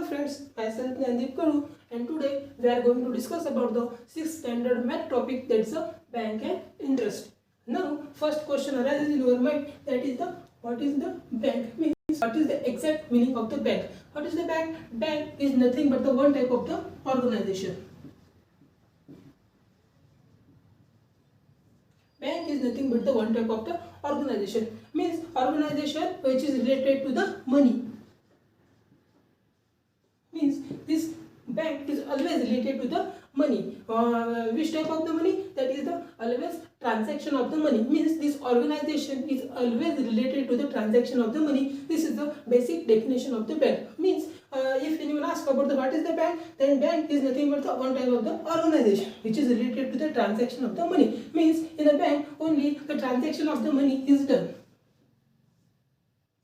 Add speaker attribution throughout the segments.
Speaker 1: friends, myself Nandip Karu, and today we are going to discuss about the 6th standard math topic, that is the bank and interest. Now, first question arises in your mind, that is the what is the bank means? What is the exact meaning of the bank? What is the bank? Bank is nothing but the one type of the organization. Bank is nothing but the one type of the organization. Means organization which is related to the money. Means this bank is always related to the money. Which type of the money? That is the always transaction of the money. Means this organization is always related to the transaction of the money. This is the basic definition of the bank. Means if anyone asks about the what is the bank, then bank is nothing but the one type of the organization which is related to the transaction of the money. Means in a bank only the transaction of the money is done.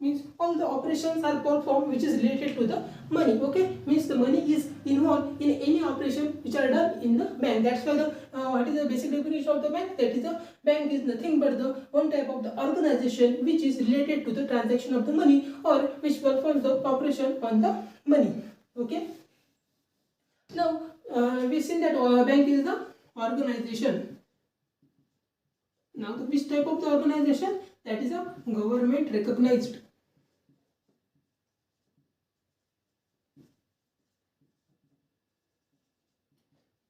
Speaker 1: Means all the operations are performed which is related to the money. Okay, means the money is involved in any operation which are done in the bank. That's why the what is the basic definition of the bank? That is the bank is nothing but the one type of the organization which is related to the transaction of the money or which performs the operation on the money. Okay, now we see that bank is the organization. Now which type of the organization? That is a government recognized.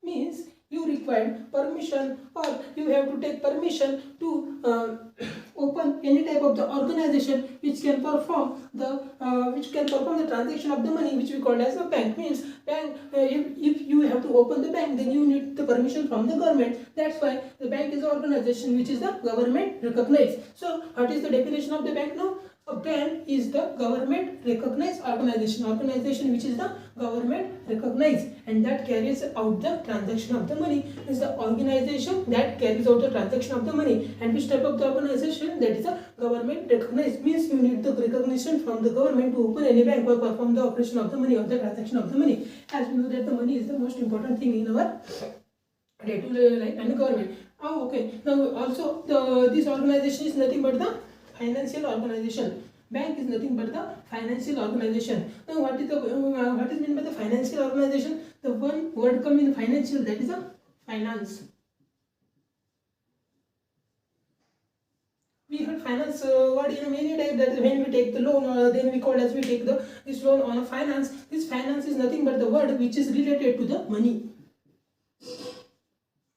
Speaker 1: Means you require permission or you have to take permission to open any type of the organization which can perform the transaction of the money, which we call as a bank. Means bank, if you have to open the bank, then you need the permission from the government. That's why the bank is an organization which is the government recognized. So what is the definition of the bank now? A bank is the government recognized organization which is the government recognized and that carries out the transaction of the money. Is the organization that carries out the transaction of the money. And which type of the organization? That is a government recognized. Means you need the recognition from the government to open any bank or perform the operation of the money or the transaction of the money. As we know that the money is the most important thing in our day-to-day life and the government. Okay. Now also this organization is nothing but the financial organization. Bank is nothing but the financial organization. Now what is meant by the financial organization? The one word come in financial, that is a finance. We have finance word in many types, that when we take the loan then we call as we take this loan on a finance. This finance is nothing but the word which is related to the money.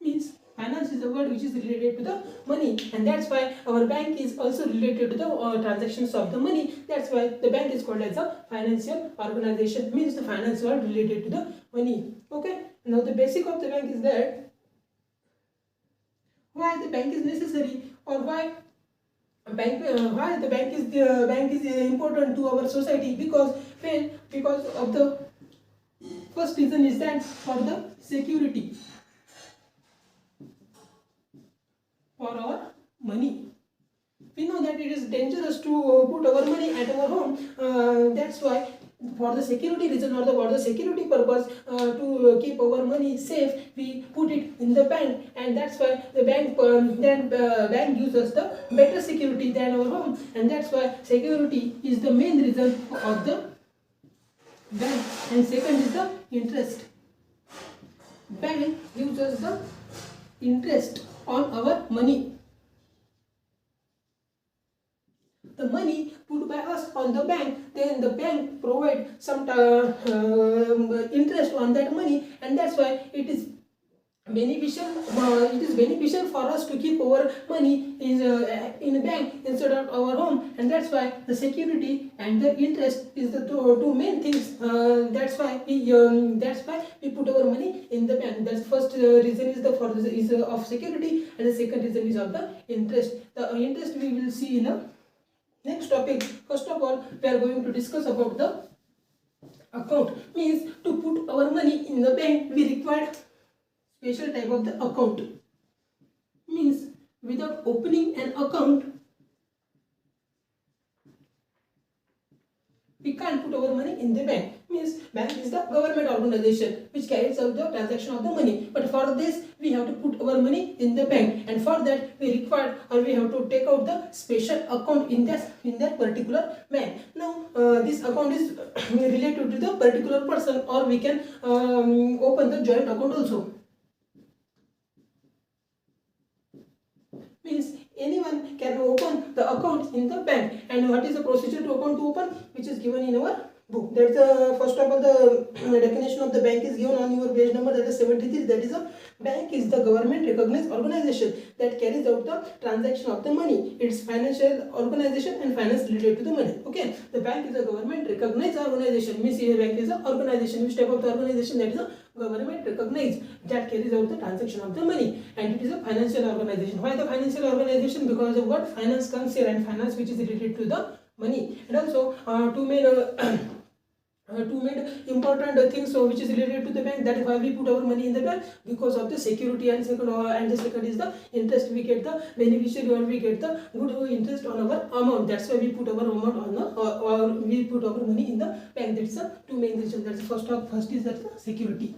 Speaker 1: Means finance is the word which is related to the money, and that's why our bank is also related to the transactions of the money. That's why the bank is called as a financial organization. Means the finance word related to the money. Okay. Now the basic of the bank is that why the bank is necessary or why the bank is important to our society. Because of the first reason is that for the security for our money. We know that it is dangerous to put our money at our home. That's why for the security reason or for the security purpose, to keep our money safe, we put it in the bank, and that's why the bank bank gives us the better security than our home, and that's why security is the main reason of the bank. And second is the interest. Bank gives us the interest on our money. The money put by us on the bank, then the bank provide some interest on that money, and that's why it is beneficial for us to keep our money in a bank instead of our home, and that's why the security and the interest is the two main things. That's why we put our money in the bank. That's first reason is of security, and the second reason is of the interest. The interest we will see in a next topic. First of all, we are going to discuss about the account. Means to put our money in the bank, we require special type of the account. Means without opening an account, we can't put our money in the bank. Means bank is the government organization which carries out the transaction of the money. But for this we have to put our money in the bank, and for that we require or we have to take out the special account in that particular bank. Now this account is related to the particular person, or we can open the joint account also. Means anyone can open the account in the bank. And what is the procedure to open, which is given in our book. That's the first of all, the definition of the bank is given on your page number, that is 73. That is, a bank is the government recognized organization that carries out the transaction of the money. It's financial organization and finance related to the money. Okay, the bank is a government recognized organization. Means a bank is an organization. Which type of the organization? That is a government recognized that carries out the transaction of the money, and it is a financial organization. Why the financial organization? Because of what? Finance comes here, and finance which is related to the money. And also two main important things which is related to the bank, that is why we put our money in the bank, because of the security, and the second is the interest. We get the beneficiary, or we get the good interest on our amount. That's why we put our amount on the or we put our money in the bank. That's the two main reasons. That's the first is that the security,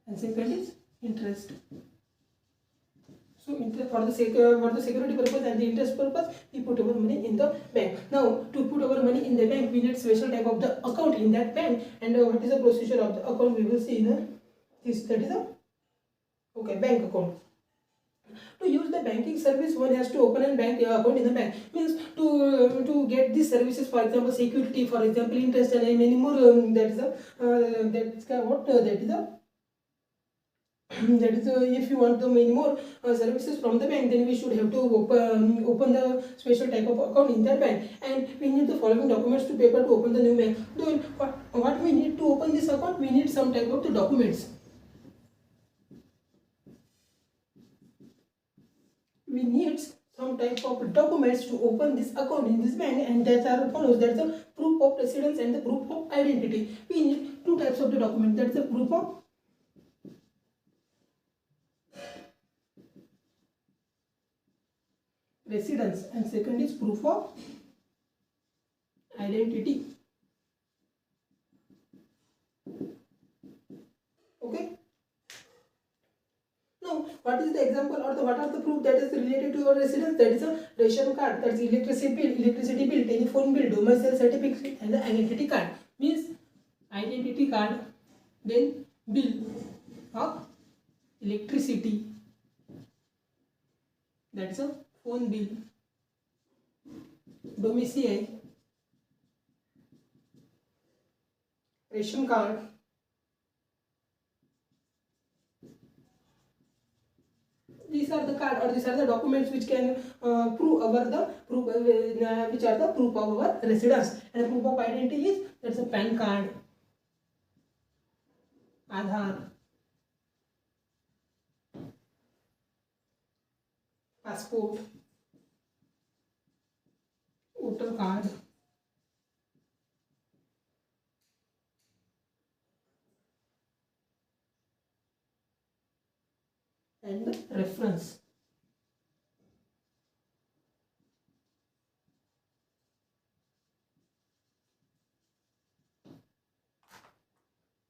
Speaker 1: and second is interest. So for the security purpose and the interest purpose, we put our money in the bank. Now to put our money in the bank, we need special type of the account in that bank. And what is the procedure of the account? We will see in this. That is a bank account. To use the banking service, one has to open a bank account in the bank. Means to get these services, for example security, for example interest, and many more. If you want the many more services from the bank, then we should have to open the special type of account in that bank, and we need the following documents to paper to open the new bank. Then what we need to open this account? We need some type of the documents. We need some type of documents to open this account in this bank, and that are follows. That's the proof of residence and the proof of identity. We need two types of the document. That's the proof of residence, and second is proof of identity. Okay. Now what is the example, or what are the proof that is related to your residence? That is a ration card, that's electricity bill, telephone bill, domicile certificate, and the identity card. Means identity card, then bill of electricity, that's a phone bill, domicile, ration card, these are the card, or these are the documents which can prove which are the proof of our residence. And proof of identity is, that's a PAN card, Aadhaar, passport, voter card, and reference.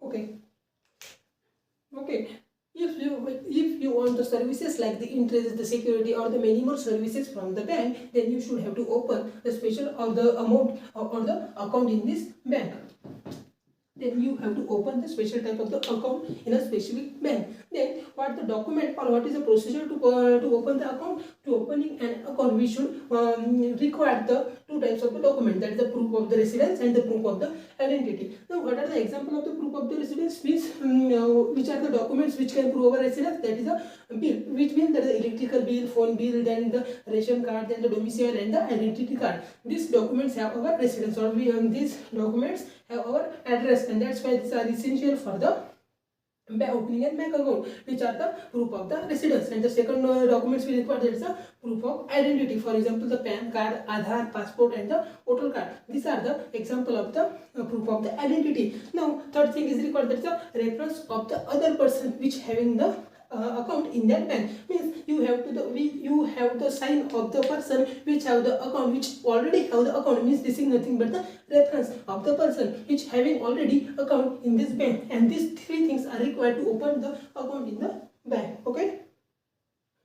Speaker 1: Okay. If you want the services like the interest, the security, or the many more services from the bank, then you should have to open the special or the amount or the account in this bank. Then you have to open the special type of the account in a specific bank. Then what the document, or what is the procedure to open the account? To opening an account, we should require the two types of the document, that is the proof of the residence and the proof of the identity. Now what are the example of the proof of the residence? Means which are the documents which can prove our residence? That is a bill, which means that the electrical bill, phone bill, then the ration card, then the domicile, and the identity card. These documents have our residence, or these documents have our address, and that's why these are essential for the opening and bank account, which are the proof of the residence. And the second documents we require, that is a proof of identity, for example the PAN card, Aadhaar, passport, and the voter card. These are the example of the proof of the identity. Now third thing is required, that is a reference of the other person which having the account in that bank. Means you have the sign of the person which have the account, which already have the account. Means this is nothing but the reference of the person which having already account in this bank, and these three things are required to open the account in the bank. Okay,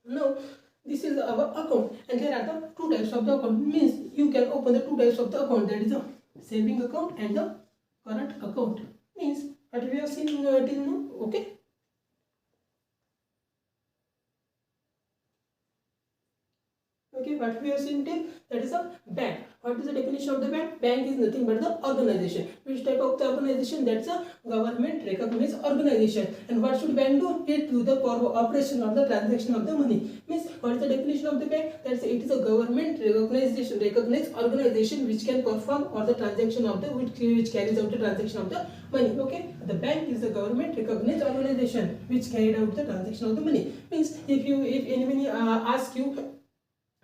Speaker 1: now this is our account, and there are the two types of the account. Means you can open the two types of the account, that is the saving account and the current account. Means what we have seen till now. Okay, what we have seen till, that is a bank. What is the definition of the bank? Bank is nothing but the organization. Which type of the organization? That's a government recognized organization. And what should bank do? It do the operation of the transaction of the money. Means what is the definition of the bank? That's it is a government recognized organization which can perform or the transaction of the which carries out the transaction of the money. Okay, the bank is the government recognized organization which carried out the transaction of the money. Means if anybody asks you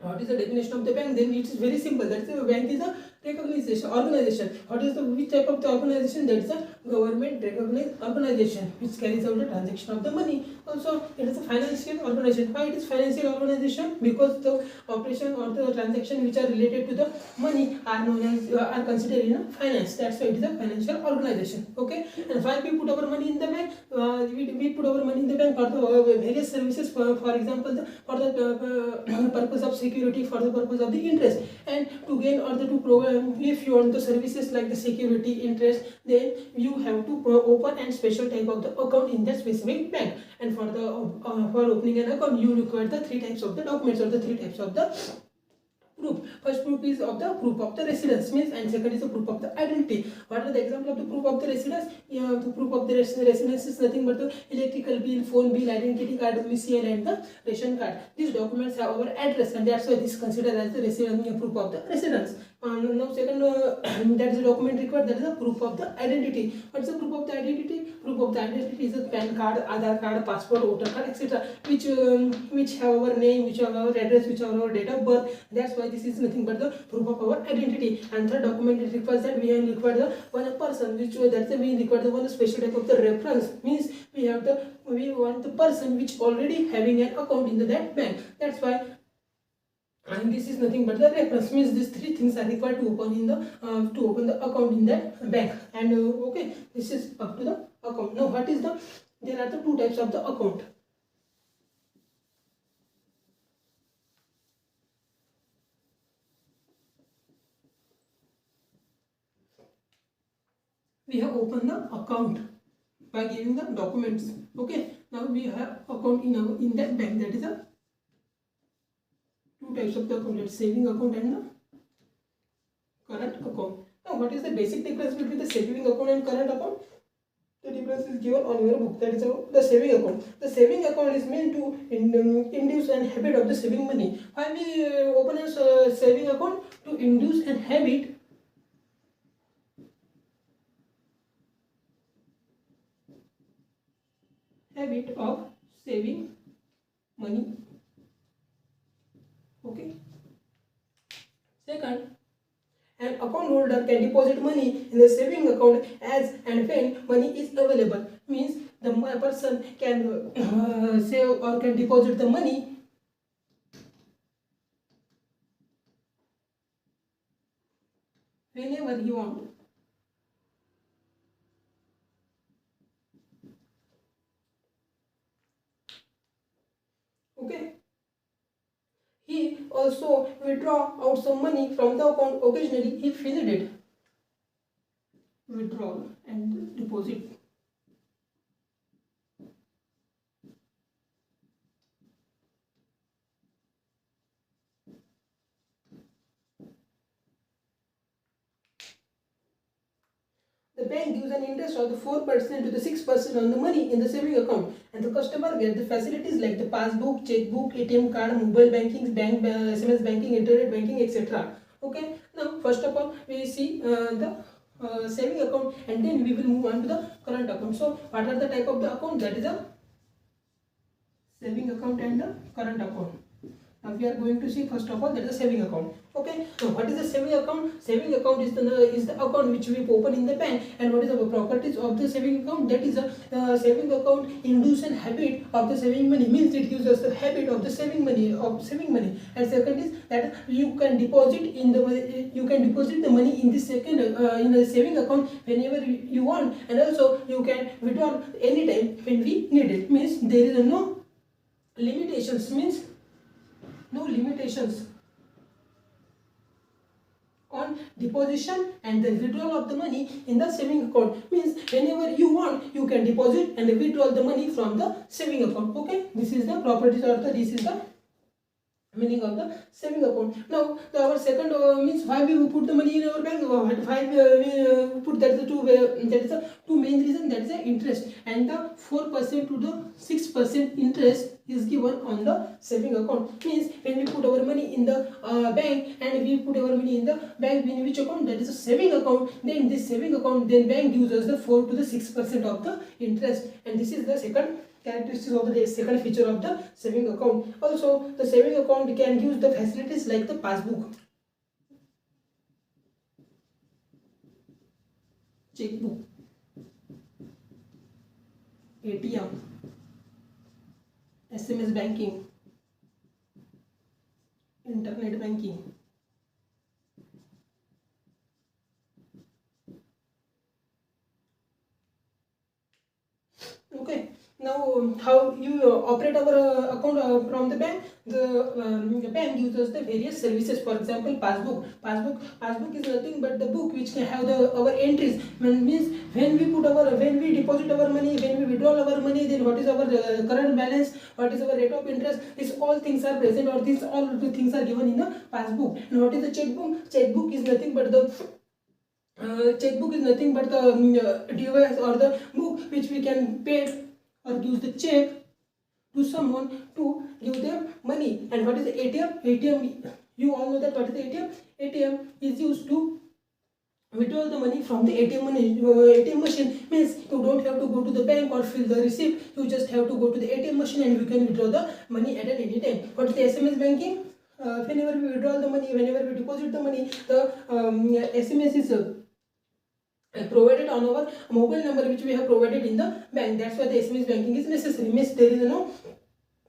Speaker 1: what is the definition of the bank, then it is very simple. That is, the bank is a recognition organization. What is the which type of the organization? That is a government recognized organization which carries out the transaction of the money. Also, it is a financial organization. Why it is financial organization? Because the operation or the transaction which are related to the money are known as are considered in finance. That's why it is a financial organization. Okay, and why we put our money in the bank? We put our money in the bank for the various services. For example, for the purpose of security, for the purpose of the interest, and to gain or to provide. If you want the services like the security, interest, then you have to open a special type of the account in that specific bank. And for the for opening an account, you require the three types of the documents or the three types of the proof. First proof is of the proof of the residence, means, and second is the proof of the identity. What are the example of the proof of the residence? The proof of the residence is nothing but the electrical bill, phone bill, identity card, domicile, and the ration card. These documents have our address, and that's why this is considered as the residence, proof of the residence. Now second, that is the document required, that is the proof of the identity. What is the proof of the identity? Proof of the identity is a PAN card, Aadhaar card, passport, voter card, etc. Which have our name, which have our address, which have our date of birth. That's why this is nothing but the proof of our identity. And third document it requires that we have required the one person, which that's the we require the one special type of the reference. Means we want the person which already having an account in that bank. That's why. And this is nothing but the reference. Means these three things are required to open in the to open the account in that bank. And okay, this is up to the account. Now what is the? There are the two types of the account. We have opened the account by giving the documents. Okay, now we have account in that bank. That is a two types of the account, that's saving account and the current account. Now what is the basic difference between the saving account and current account? The difference is given on your book. That is the saving account. The saving account is meant to induce an habit of the saving money. Why we open a saving account? To induce an habit of saving money. Okay. Second, an account holder can deposit money in the saving account as and when money is available. Means the person can save or can deposit the money whenever he wants. Okay. He also withdraw out some money from the account occasionally if he needed. Withdrawal and deposit. The bank gives an interest of the 4% to the 6% on the money in the saving account, and the customer gets the facilities like the passbook, checkbook, ATM card, mobile banking, SMS banking, internet banking, etc. Okay. Now, first of all, we see the saving account, and then we will move on to the current account. So, what are the type of the account? That is a saving account and the current account. Now we are going to see first of all that is a saving account. Okay. So what is a saving account? Saving account is the account which we open in the bank. And what is the properties of the saving account? That is a saving account induce an habit of the saving money, means it gives us the habit of the saving money. And second is that you can deposit the money in the second in a saving account whenever you want, and also you can withdraw anytime when we need it. Means there is no limitations. Means no limitations on deposition and the withdrawal of the money in the saving account. Means whenever you want, you can deposit and withdraw the money from the saving account. Okay, this is the properties, or this is the meaning of the saving account. Now our second means why we put the money in our bank. Why we put, that is the two main reason. That is the interest, and the 4% to the 6% interest is given on the saving account. Means when we put our money in the bank, and we put our money in the bank in which account, that is a saving account, then this saving account, then bank gives us the 4 to the 6% of the interest. And this is the second characteristics of the second feature of the saving account. Also, the saving account can use the facilities like the passbook, checkbook, ATM, SMS banking, internet banking. Okay. Now, how you operate our account from the bank? The bank uses the various services. For example, passbook is nothing but the book which can have our entries. Means when we deposit our money, when we withdraw our money, then what is our current balance, what is our rate of interest. These all things are present, or these all the things are given in the passbook. And what is the checkbook? Checkbook is nothing but the device or the book which we can pay or use the check to someone to give them money. And what is the ATM? ATM, you all know that what is the ATM? ATM is used to withdraw the money from the ATM machine. Means you don't have to go to the bank or fill the receipt. You just have to go to the ATM machine and you can withdraw the money at any time. What is the SMS banking? Whenever we withdraw the money, whenever we deposit the money, the SMS is provided on our mobile number which we have provided in the bank. That's why the SMS banking is necessary. Means there is no,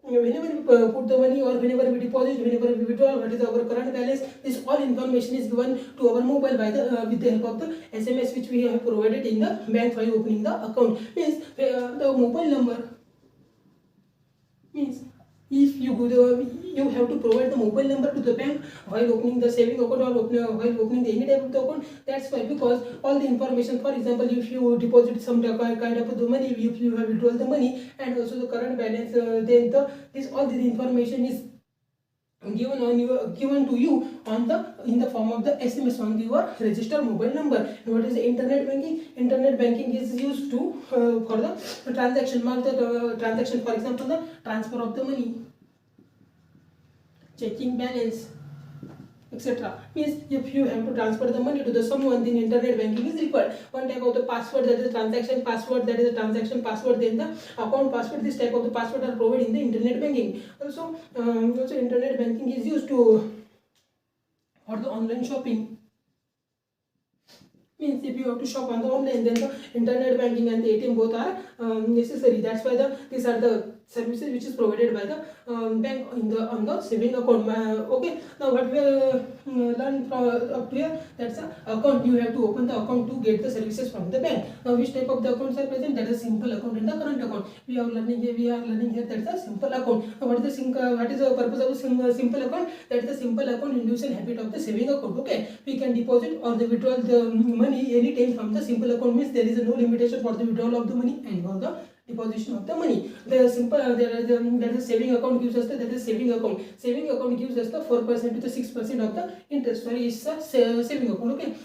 Speaker 1: whenever we put the money or whenever we deposit, whenever we withdraw, what is our current balance, this all information is given to our mobile by the with the help of the SMS which we have provided in the bank while opening the account. Means the mobile number, means if you have to provide the mobile number to the bank while opening the saving account or while opening any type of the account. That's why, because all the information, for example, if you deposit some kind of the money, if you have withdrawn the money, and also the current balance, then all the information is given to you in the form of the SMS on your registered mobile number. And what is the internet banking? Internet banking is used to for the transaction, transaction, for example, the transfer of the money, checking balance, etc. Means if you have to transfer the money to the someone, then internet banking is required. One type of the password, that is the transaction password, that is the transaction password, then the account password. This type of the password are provided in the internet banking. Also internet banking is used to for the online shopping. Means if you have to shop on the online, then the internet banking and the ATM both are necessary. That's why these are the services which is provided by the bank on the saving account. Okay. Now what we learned up here, that's a account. You have to open the account to get the services from the bank. Now which type of the accounts are present? That is a simple account and the current account. We are learning here that's a simple account. Now what is the purpose of a simple account? That is the simple account induce an habit of the saving account. Okay. We can deposit or the withdraw the money anytime from the simple account. Means there is no limitation for the withdrawal of the money and for the deposition of the money. The simple that is saving account gives us that is saving account. Saving account gives us the 4% to the 6% of the interest. Sorry, it's a saving account. Okay.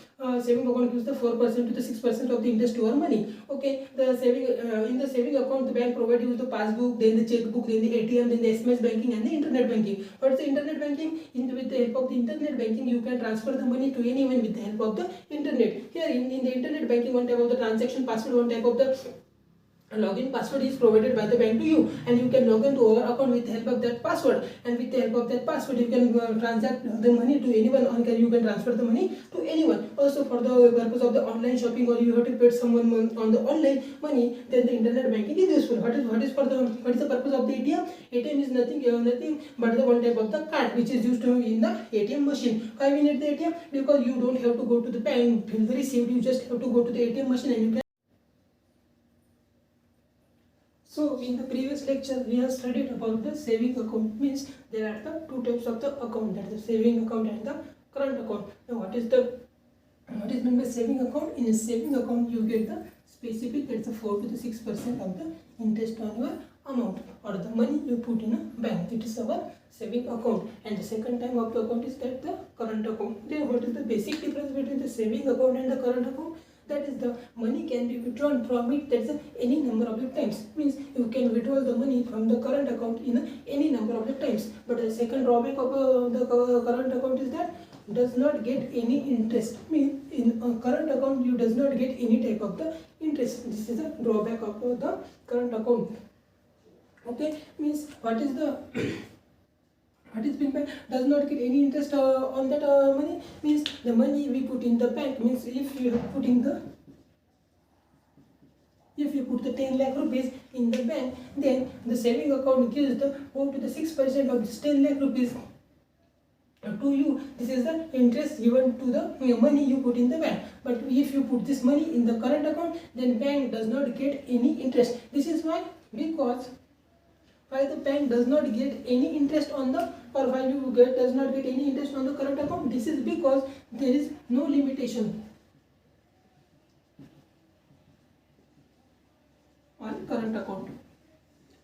Speaker 1: Saving account gives the 4% to the 6% of the interest to our money. Okay. The saving in the saving account, the bank provides you the passbook, then the checkbook, then the ATM, then the SMS banking and the internet banking. What is the internet banking? With the help of the internet banking, you can transfer the money to anyone with the help of the internet. Here in the internet banking, one type of the transaction password, one type of the login password is provided by the bank to you, and you can log into our account with the help of that password, and with the help of that password you can transact the money to anyone, or you can transfer the money to anyone. Also, for the purpose of the online shopping, or you have to pay someone on the online money, then the internet banking is useful. What is the purpose of the ATM? ATM is nothing but the one type of the card which is used in the ATM machine. Why we need the ATM? Because you don't have to go to the bank, fill the receipt, you just have to go to the ATM machine and you can. So in the previous lecture we have studied about the saving account. Means there are the two types of the account, that is the saving account and the current account. Now what is meant by saving account? In a saving account you get the specific, that's the 4 to the 6% of the interest on your amount or the money you put in a bank. It is our saving account. And the second type of the account is that the current account. Then what is the basic difference between the saving account and the current account? That is the money can be withdrawn from it, that's any number of the times. Means you can withdraw the money from the current account in any number of the times. But the second drawback of the current account is that does not get any interest. Means in a current account you does not get any type of the interest. This is a drawback of the current account. Okay, means what is the what is meant by does not get any interest on that money? Means the money we put in the bank. Means if you put the 10 lakh rupees in the bank, then the saving account gives the 4 to the 6% of this 10 lakh rupees to you. This is the interest given to the money you put in the bank. But if you put this money in the current account, then bank does not get any interest. This is why, because why the bank does not get any interest on the, or why you does not get any interest on the current account? This is because there is no limitation on current account.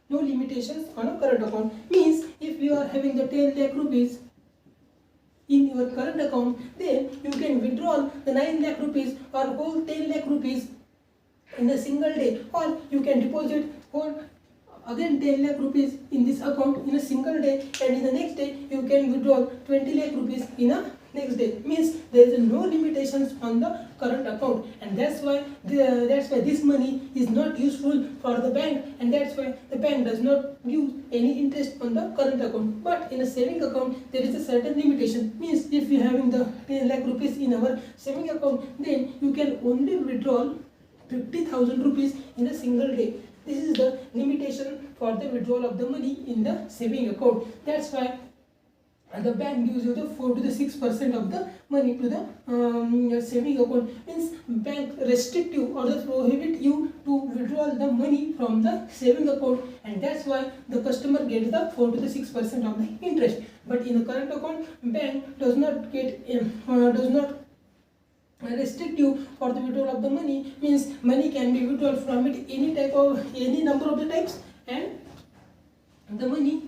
Speaker 1: No limitations on a current account. Means if you are having the 10 lakh rupees in your current account, then you can withdraw the 9 lakh rupees or whole 10 lakh rupees in a single day, or you can deposit whole again 10 lakh rupees in this account in a single day, and in the next day you can withdraw 20 lakh rupees in a next day. Means there is no limitations on the current account, and that's why this money is not useful for the bank, and that's why the bank does not use any interest on the current account. But in a saving account there is a certain limitation. Means if you having the 10 lakh rupees in our saving account, then you can only withdraw 50,000 rupees in a single day. This is the limitation for the withdrawal of the money in the saving account. That's why the bank gives you the 4 to the 6% of the money to the saving account. Means bank restrict you or prohibit you to withdraw the money from the saving account, and that's why the customer gets the 4 to the 6% of the interest. But in the current account, bank does not restrict you for the withdrawal of the money. Means money can be withdrawn from it any number of the types, and the money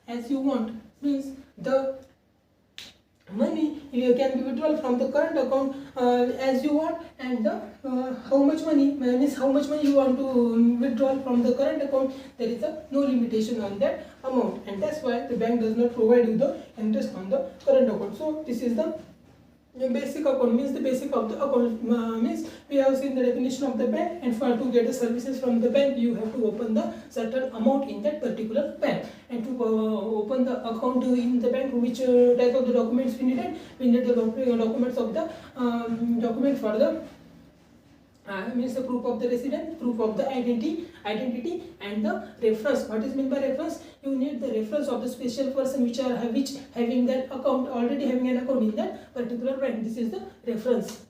Speaker 1: as you want. Means the money you can be withdrawn from the current account as you want, and the how much money you want to withdraw from the current account, there is no limitation on that amount, and that's why the bank does not provide you the interest on the current account. So this is the basic account. Means the basic of the account means we have seen the definition of the bank, and for to get the services from the bank you have to open the certain amount in that particular bank, and to open the account in the bank, which type of the documents we needed? We need the documents of the document for the means the proof of the residence, proof of the identity, and the reference. What is meant by reference? You need the reference of the special person which having that account, already having an account in that particular bank. This is the reference.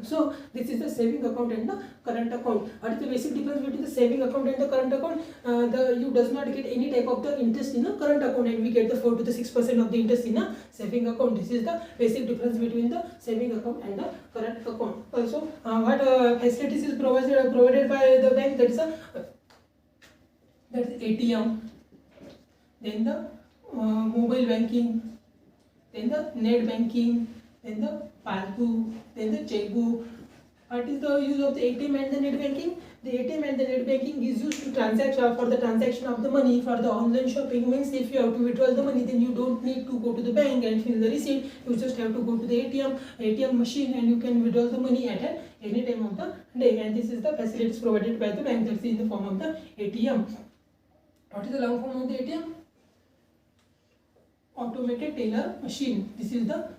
Speaker 1: So this is the saving account and the current account. What is the basic difference between the saving account and the current account? You does not get any type of the interest in a current account, and we get the 4 to the 6% of the interest in a saving account. This is the basic difference between the saving account and the current account. Also, what facilities is provided by the bank? That's ATM, then the mobile banking, then the net banking, then the passbook, then the checkbook, What is the use of the ATM and the net banking? The ATM and the net banking is used to transact for the transaction of the money for the online shopping. Means if you have to withdraw the money, then you don't need to go to the bank and fill the receipt. You just have to go to the ATM machine, and you can withdraw the money at any time of the day. And this is the facilities provided by the bank, that's in the form of the ATM. What is the long form of the ATM? Automated teller machine. This is the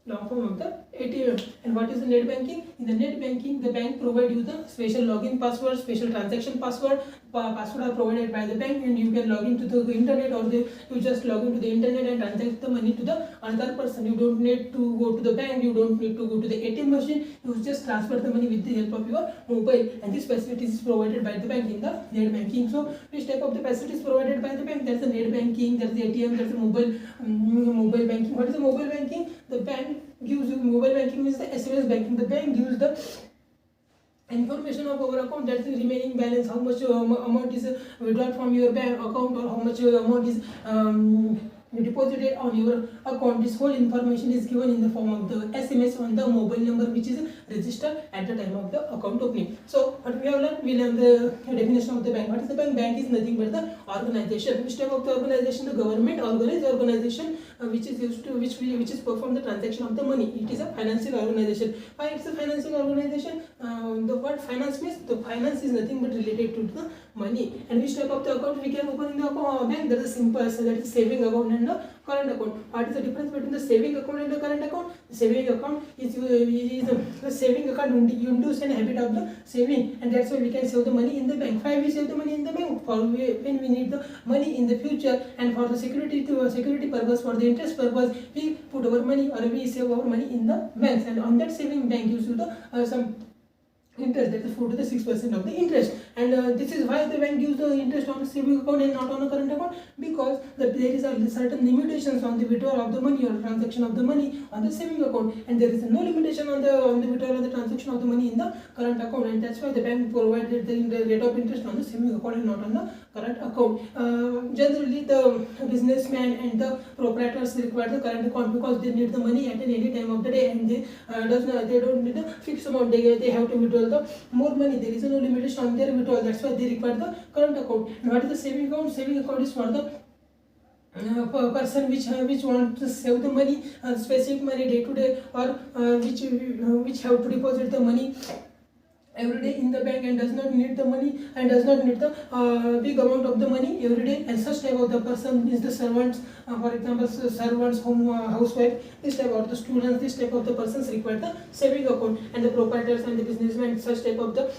Speaker 1: long form of the ATM. And what is the net banking? In the net banking, the bank provide you the special login password, special transaction password. Password are provided by the bank, and you can log into the internet, or you just log into the internet and transact the money to the another person. You don't need to go to the bank, you don't need to go to the ATM machine. You just transfer the money with the help of your mobile, and this facility is provided by the bank in the net banking. So which type of the facilities provided by the bank? That's the net banking, that's the ATM, that's the mobile banking. What is the mobile banking? The bank gives you, mobile banking is the SMS banking. The bank gives the information of our account, that's the remaining balance, how much amount is withdrawn from your bank account, or how much amount is deposited on your account. This whole information is given in the form of the SMS on the mobile number which is registered at the time of the account opening. So what we have learned? We learned the definition of the bank. What is the bank? Bank is nothing but the organization. Which type of the organization? The government organized organization which is used to which is perform the transaction of the money. It is a financial organization. Why it's a financial organization? The word finance means the finance is nothing but related to the money. And which type of the account we can open in the bank? That is simple, so that is saving account and the current account. What is the difference between the saving account and the current account? The saving account is the saving account induce an habit of the saving, and that's why we can save the money in the bank. Why we save the money in the bank? For when we need the money in the future, and for the security purpose, for the interest purpose, we put our money, or we save our money in the banks, and on that saving bank gives you the some interest, that is 4 to the 6% of the interest. And this is why the bank gives the interest on the saving account and not on a current account, because there is a certain limitations on the withdrawal of the money or transaction of the money on the saving account, and there is no limitation on the withdrawal of the transaction of the money in the current account, and that's why the bank provided the rate of interest on the saving account and not on the current account. Generally the businessman and the proprietors require the current account because they need the money at any time of the day, and they don't need a fixed amount. They have to withdraw the more money. There is no limitation on their withdrawal. That's why they require the current account. And what is the saving account? Saving account is for the person which want to save the money, specific money day to day, or which have to deposit the money every day in the bank and does not need the money and does not need the big amount of the money every day. And such type of the person is the servants, for example servants, housewife, this type of the students, this type of the persons require the saving account. And the proprietors and the businessmen, such type of the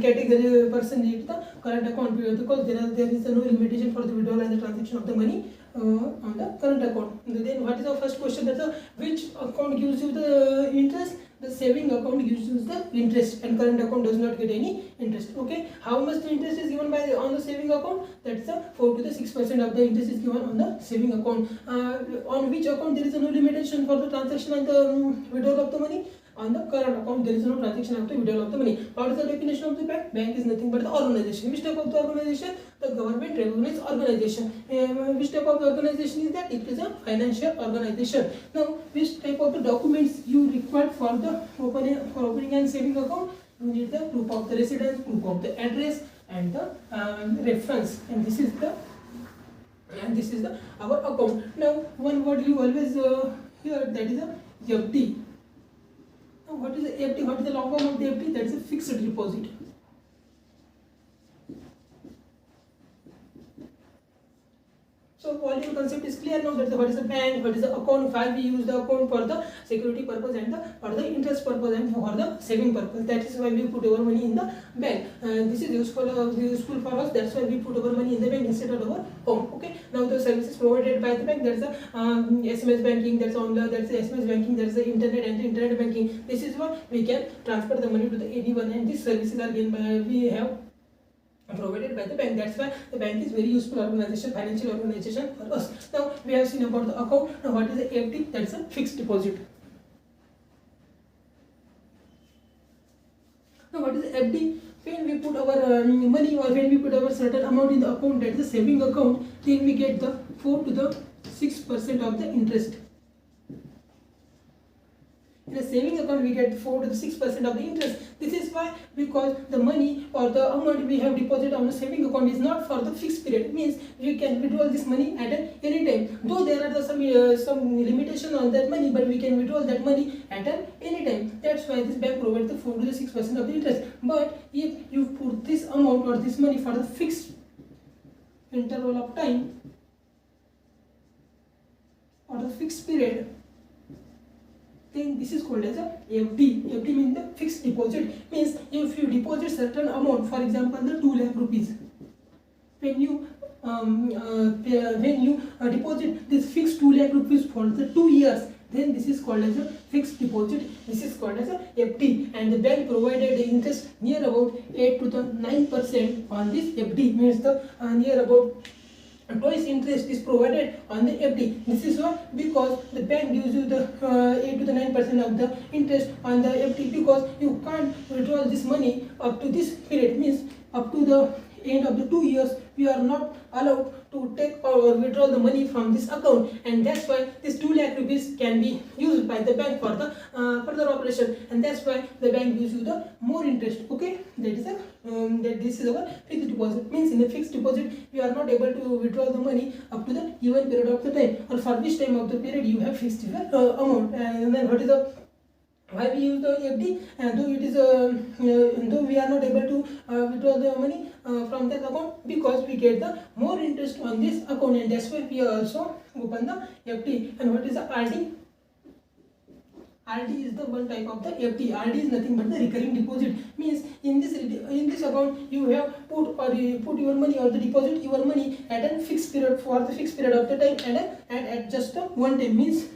Speaker 1: category person need the current account, because there is no limitation for the withdrawal and the transaction of the money on the current account. Then what is the first question? That's which account gives you the interest? The saving account gives you the interest, and current account does not get any interest. Okay, how much the interest is given on the saving account? That's the 4 to the 6% of the interest is given on the saving account. On which account there is no limitation for the transaction and the withdrawal of the money? On the current account there is no transaction after withdrawal of the money. What is the definition of the bank? Bank is nothing but the organization. Which type of the organization? The government recognized organization. Which type of the organization is that? It is a financial organization. Now, which type of the documents you require for the opening and saving account? You need the proof of the residence, proof of the address, and the reference. And this is the our account. Now, one word you always hear, that is a FD. What is the FD? What is the long form of the FD? That is a fixed deposit. So all your concept is clear now. That what is the bank, what is the account, why we use the account for the security purpose and for the interest purpose and for the saving purpose. That is why we put our money in the bank. This is useful for us. That's why we put our money in the bank instead of our home. Okay. Now the services provided by the bank. There's a SMS banking. That's the SMS banking. There's the internet and the internet banking. This is what we can transfer the money to the anyone, and these services are given by we have provided by the bank. That's why the bank is very useful organization, financial organization for us. Now we have seen about the account. Now what is the FD? That is a fixed deposit. Now what is the FD? When we put our money, or when we put our certain amount in the account, that is the saving account, then we get the 4 to the 6% of the interest. In a saving account we get 4 to the 6% of the interest. This is why, because the money or the amount we have deposited on the saving account is not for the fixed period. It means we can withdraw this money at any time. Though there are some limitation on that money, but we can withdraw that money at any time. That's why this bank provides the 4 to the 6% of the interest. But if you put this amount or this money for the fixed interval of time or the fixed period, then this is called as a FD. FD means the fixed deposit. Means if you deposit certain amount, for example the 2 lakh rupees, when you deposit this fixed 2 lakh rupees for the 2 years, then this is called as a fixed deposit. This is called as a FD, and the bank provided the interest near about 8 to the 9% on this FD. Means the near about twice interest is provided on the FD. This is why, because the bank gives you the 8 to the 9% of the interest on the FD, because you can't withdraw this money up to this period. Means up to the end of the 2 years we are not allowed to take or withdraw the money from this account, and that's why this 2 lakh rupees can be used by the bank for the further operation, and that's why the bank gives you the more interest. Okay, that is this is our fixed deposit. Means in the fixed deposit we are not able to withdraw the money up to the given period of the time, or for which time of the period you have fixed your amount. And then what is the why we use the FD? And though it is though we are not able to withdraw the money from that account, because we get the more interest on this account, and that's why we also open the FD. And what is the RD? RD is the one type of the FD. RD is nothing but the recurring deposit. Means in this account you have put your money or the deposit your money at a fixed period, for the fixed period of the time, and at just one time. Means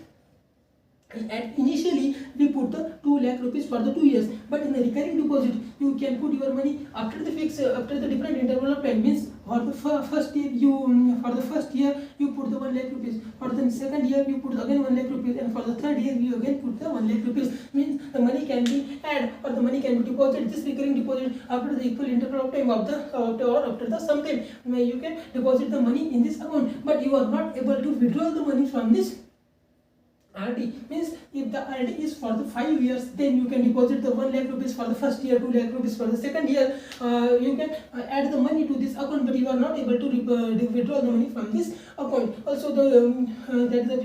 Speaker 1: and initially we put the 2 lakh rupees for the 2 years, but in the recurring deposit you can put your money after the different interval of time. Means for the first year you put the 1 lakh rupees, for the second year you put again 1 lakh rupees, and for the third year you again put the 1 lakh rupees. Means the money can be added or the money can be deposited, this recurring deposit, after the equal interval of time of the or after the some time you can deposit the money in this account, but you are not able to withdraw the money from this RD. Means if the RD is for the 5 years, then you can deposit the 1 lakh rupees for the first year, 2 lakh rupees for the second year. You can add the money to this account, but you are not able to withdraw the money from this account. Also the that is the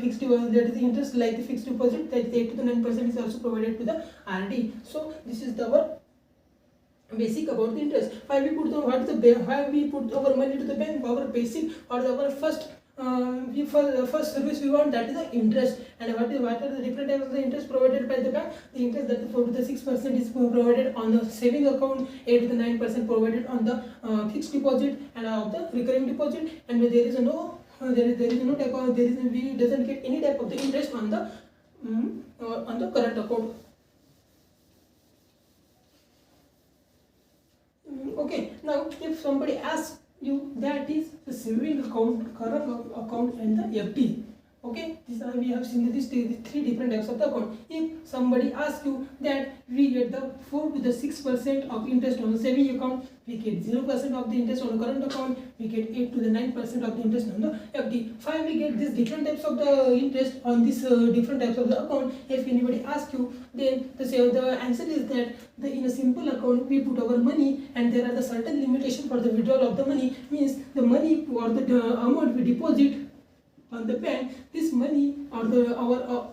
Speaker 1: fixed that is the interest like the fixed deposit, that is 8 to the 9% is also provided to the RD. So this is our basic about the interest. Why we put our money to the bank? Our basic or our first first service we want, that is the interest. And what are the different types of the interest provided by the bank? The interest that 4 to the 6% is provided on the saving account, 8 to the 9% provided on the fixed deposit and of the recurring deposit, and there is no type of we doesn't get any type of the interest on the current account. Okay, now if somebody asks you, that is the saving account, current account, and the FD. Okay, we have seen these three different types of the account. If somebody asks you that we get the 4 to the 6% of interest on the saving account, we get 0% of the interest on the current account, we get 8 to the 9% of the interest on the FD. Why we get these different types of the interest on these different types of the account? If anybody asks you, then the answer is that in a simple account we put our money, and there are the certain limitation for the withdrawal of the money. Means the money or the amount we deposit on the bank, this money or our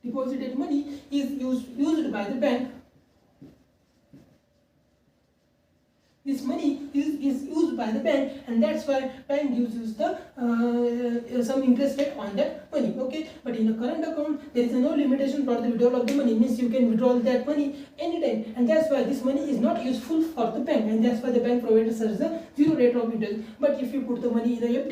Speaker 1: deposited money is used by the bank. This money is used by the bank, and that's why bank uses the some interest rate on that money. Okay, but in a current account there is no limitation for the withdrawal of the money. Means you can withdraw that money anytime, and that's why this money is not useful for the bank, and that's why the bank provides us a 0 rate of interest. But if you put the money in a FD,